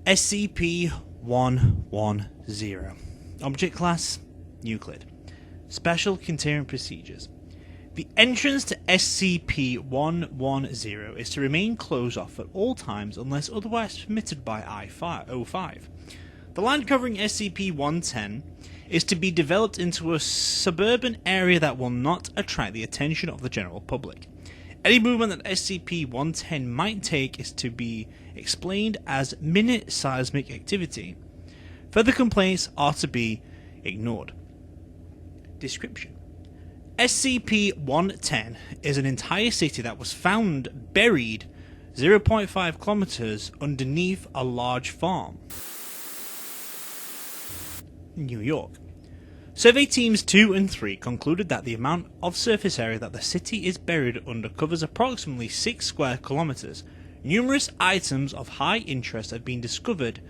SCP-110. Object Class Euclid. Special Containment Procedures. The entrance to SCP-110 is to remain closed off at all times unless otherwise permitted by I-05. The land covering SCP-110 is to be developed into a suburban area that will not attract the attention of the general public. Any movement that SCP-110 might take is to be explained as minute seismic activity. Further complaints are to be ignored. Description: SCP-110 is an entire city that was found buried 0.5 kilometers underneath a large farm. New York. Survey Teams 2 and 3 concluded that the amount of surface area that the city is buried under covers approximately 6 square kilometers. Numerous items of high interest have been discovered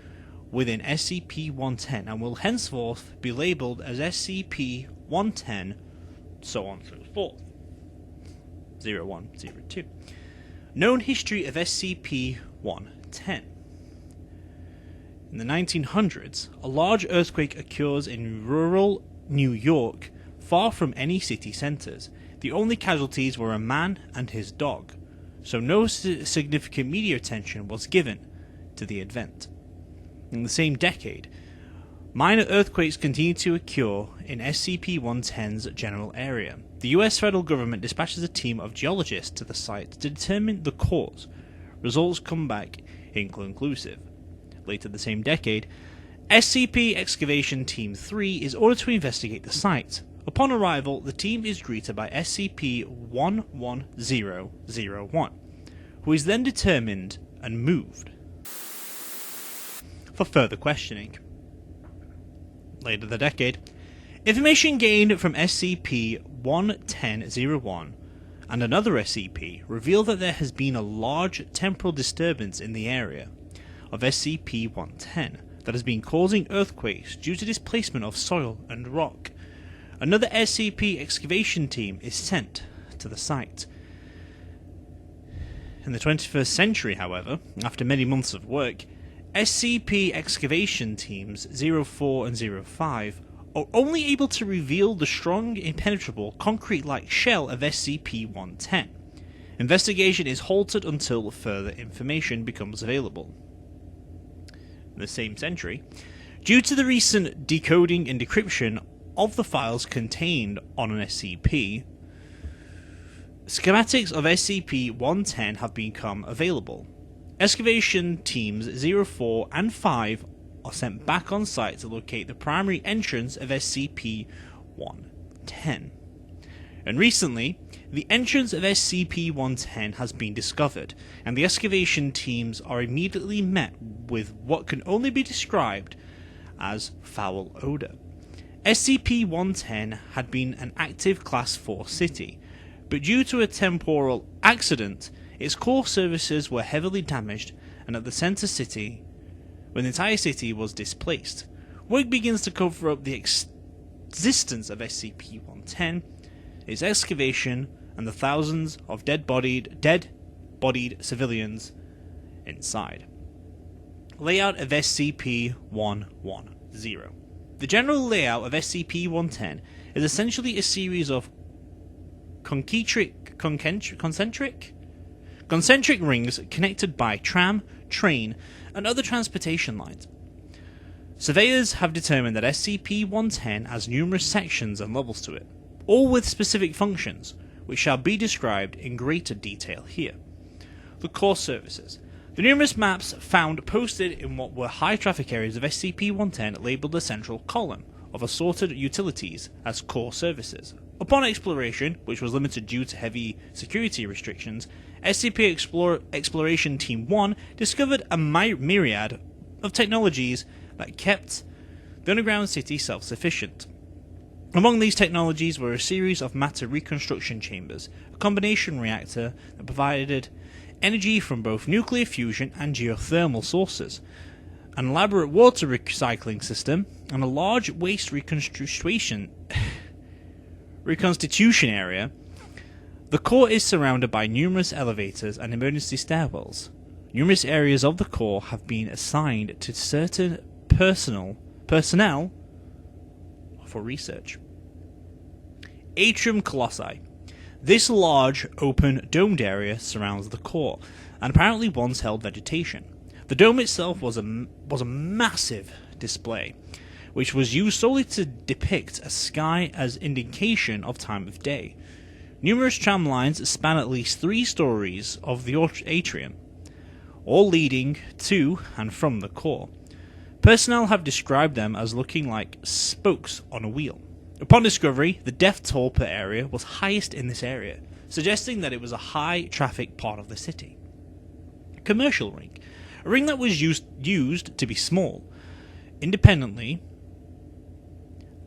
within SCP-110 and will henceforth be labelled as SCP-110, so on and so forth. 0102. Known history of SCP-110. In the 1900s, a large earthquake occurs in rural New York, far from any city centres. The only casualties were a man and his dog, so no significant media attention was given to the event. In the same decade, minor earthquakes continued to occur in SCP-110's general area. The US federal government dispatches a team of geologists to the site to determine the cause. Results come back inconclusive. Later the same decade, SCP Excavation Team 3 is ordered to investigate the site. Upon arrival, the team is greeted by SCP-11001, who is then determined and moved for further questioning. Later the decade, information gained from SCP-11001 and another SCP reveal that there has been a large temporal disturbance in the area of SCP-110 that has been causing earthquakes due to displacement of soil and rock. Another SCP excavation team is sent to the site. In the 21st century, however, after many months of work, SCP excavation teams 04 and 05 are only able to reveal the strong, impenetrable, concrete-like shell of SCP-110. Investigation is halted until further information becomes available. In the same century, due to the recent decoding and decryption of the files contained on an SCP, schematics of SCP-110 have become available. Excavation teams 04 and 5 are sent back on site to locate the primary entrance of SCP-110. And recently, the entrance of SCP-110 has been discovered, and the excavation teams are immediately met with what can only be described as foul odour. SCP-110 had been an active Class 4 city, but due to a temporal accident, its core services were heavily damaged, and at the centre city, when the entire city was displaced, work begins to cover up the existence of SCP-110, its excavation, and the thousands of dead-bodied civilians inside. Layout of SCP-110. The general layout of SCP-110 is essentially a series of concentric rings connected by tram, train, and other transportation lines. Surveyors have determined that SCP-110 has numerous sections and levels to it, all with specific functions, which shall be described in greater detail here. The core services. The numerous maps found posted in what were high traffic areas of SCP-110 labelled the central column of assorted utilities as core services. Upon exploration, which was limited due to heavy security restrictions, SCP Exploration Team 1 discovered a myriad of technologies that kept the underground city self-sufficient. Among these technologies were a series of matter reconstruction chambers, a combination reactor that provided energy from both nuclear fusion and geothermal sources, an elaborate water recycling system, and a large waste reconstitution area. The core is surrounded by numerous elevators and emergency stairwells. numerous areas of the core have been assigned to certain personnel for research. Atrium Colossi. This large, open, domed area surrounds the core, and apparently once held vegetation. The dome itself was a massive display, which was used solely to depict a sky as indication of time of day. Numerous tram lines span at least 3 stories of the atrium, all leading to and from the core. Personnel have described them as looking like spokes on a wheel. Upon discovery, the death toll per area was highest in this area, suggesting that it was a high-traffic part of the city. Commercial ring. A ring that was used to be small, independently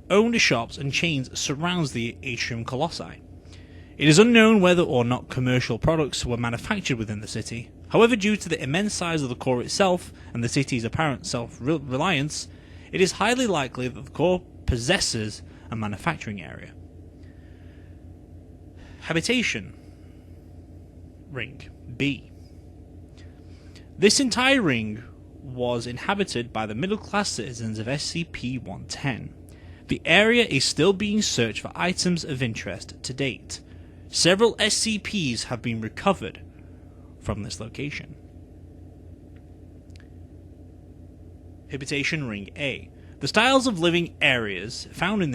owned shops and chains surrounds the Atrium Colossi. It is unknown whether or not commercial products were manufactured within the city. However, due to the immense size of the core itself and the city's apparent self-reliance, it is highly likely that the core possesses a manufacturing area. Habitation Ring B. This entire ring was inhabited by the middle-class citizens of SCP-110. The area is still being searched for items of interest to date. Several SCPs have been recovered from this location. Habitation Ring A. The styles of living areas found in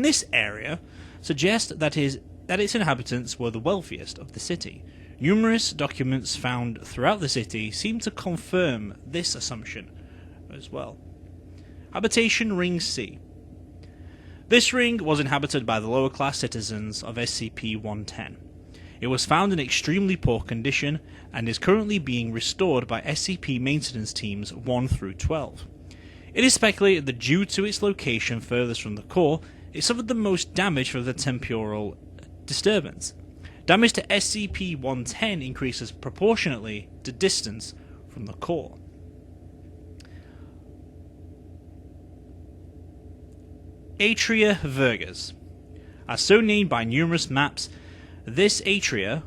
this area suggest that its inhabitants were the wealthiest of the city. Numerous documents found throughout the city seem to confirm this assumption as well. Habitation Ring C. This ring was inhabited by the lower class citizens of SCP-110. It was found in extremely poor condition and is currently being restored by SCP maintenance teams 1 through 12. It is speculated that due to its location furthest from the core, it suffered the most damage from the temporal disturbance. Damage to SCP-110 increases proportionately to distance from the core. Atria Virgas. As so named by numerous maps, this atria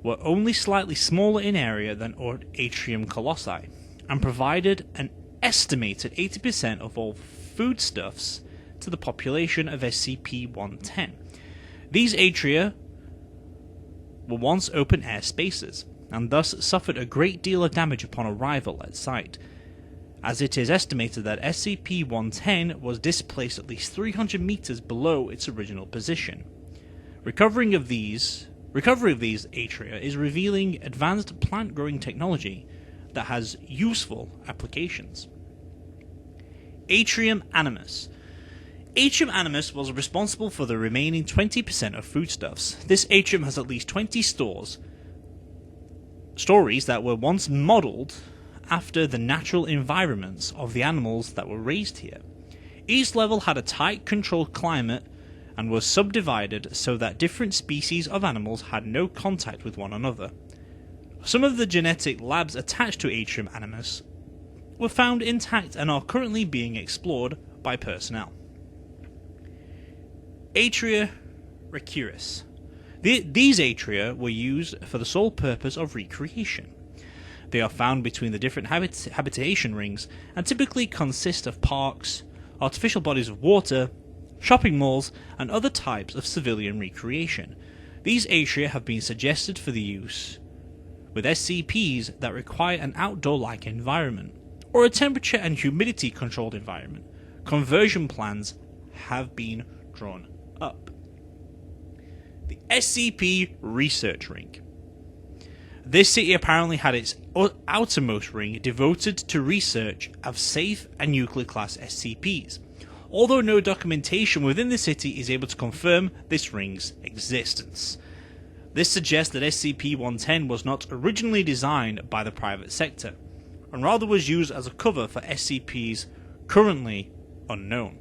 were only slightly smaller in area than Atrium Colossi, and provided an estimated 80% of all foodstuffs to the population of SCP-110. These atria were once open-air spaces, and thus suffered a great deal of damage upon arrival at site, as it is estimated that SCP-110 was displaced at least 300 meters below its original position. Recovery of these atria is revealing advanced plant-growing technology that has useful applications. Atrium Animus. Atrium Animus was responsible for the remaining 20% of foodstuffs. This atrium has at least 20 stories that were once modelled after the natural environments of the animals that were raised here. Each level had a tight, controlled climate and was subdivided so that different species of animals had no contact with one another. Some of the genetic labs attached to Atrium Animus were found intact and are currently being explored by personnel. Atria Recurus. These atria were used for the sole purpose of recreation. They are found between the different habitation rings and typically consist of parks, artificial bodies of water, shopping malls, and other types of civilian recreation. These atria have been suggested for the use with SCPs that require an outdoor-like environment, or a temperature and humidity controlled environment. Conversion plans have been drawn up. The SCP Research Ring. This city apparently had its outermost ring devoted to research of safe and nuclear class SCPs, although no documentation within the city is able to confirm this ring's existence. This suggests that SCP-110 was not originally designed by the private sector, and rather was used as a cover for SCPs currently unknown.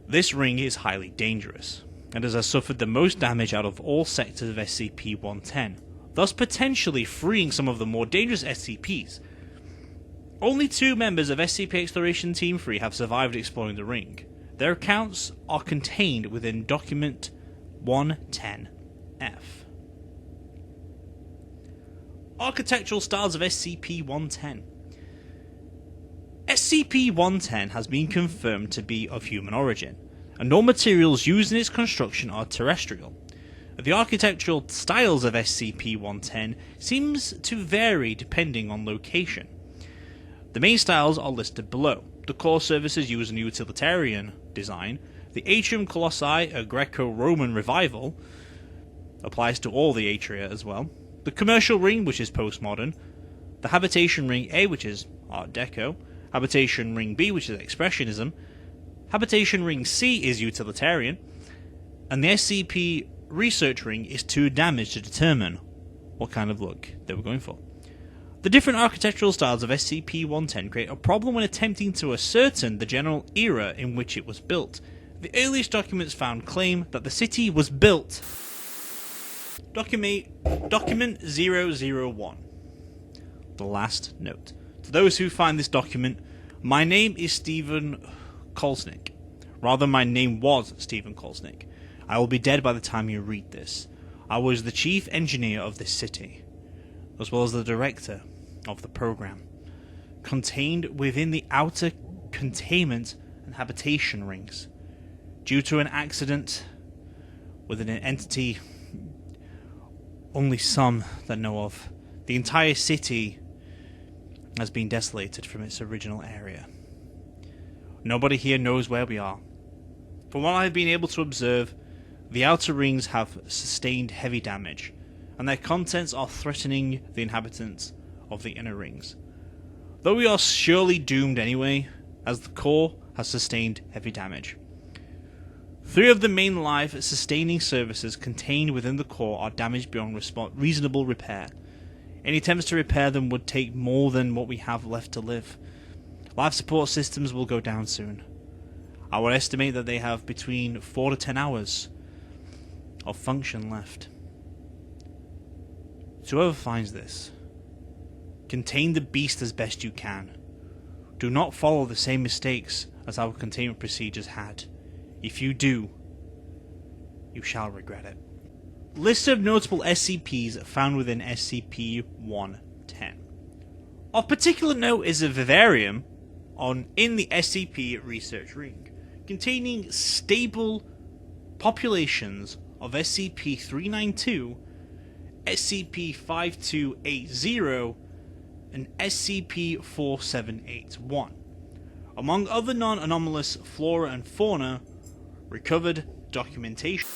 This ring is highly dangerous, and has suffered the most damage out of all sectors of SCP-110, thus potentially freeing some of the more dangerous SCPs. Only 2 members of SCP Exploration Team 3 have survived exploring the ring. Their accounts are contained within Document 110F. Architectural styles of SCP-110. SCP-110 has been confirmed to be of human origin, and all materials used in its construction are terrestrial. The architectural styles of SCP-110 seems to vary depending on location. The main styles are listed below. The core surfaces use a utilitarian design. The atrium colossi, a Greco-Roman revival, applies to all the atria as well. The commercial ring, which is postmodern. The Habitation Ring A, which is Art Deco. Habitation Ring B, which is Expressionism. Habitation Ring C is utilitarian. And the SCP Research Ring is too damaged to determine what kind of look they were going for. The different architectural styles of SCP-110 create a problem when attempting to ascertain the general era in which it was built. The earliest documents found claim that the city was built. Document 001. The last note. To those who find this document, my name is Stephen Kolsnick. Rather, my name was Stephen Kolsnick. I will be dead by the time you read this. I was the chief engineer of this city, as well as the director of the program, contained within the outer containment and habitation rings. Due to an accident with an entity only some that know of, the entire city has been desolated from its original area. Nobody here knows where we are. From what I have been able to observe, the outer rings have sustained heavy damage, and their contents are threatening the inhabitants of the inner rings. Though we are surely doomed anyway, as the core has sustained heavy damage. 3 of the main life-sustaining services contained within the core are damaged beyond reasonable repair. Any attempts to repair them would take more than what we have left to live. Life support systems will go down soon. I would estimate that they have between 4 to 10 hours of function left. So whoever finds this, contain the beast as best you can. Do not follow the same mistakes as our containment procedures had. If you do, you shall regret it. List of notable SCPs found within SCP-110. Of particular note is a vivarium in the SCP Research Ring, containing stable populations of SCP-392, SCP-5280, and SCP-4781. Among other non-anomalous flora and fauna, recovered documentation.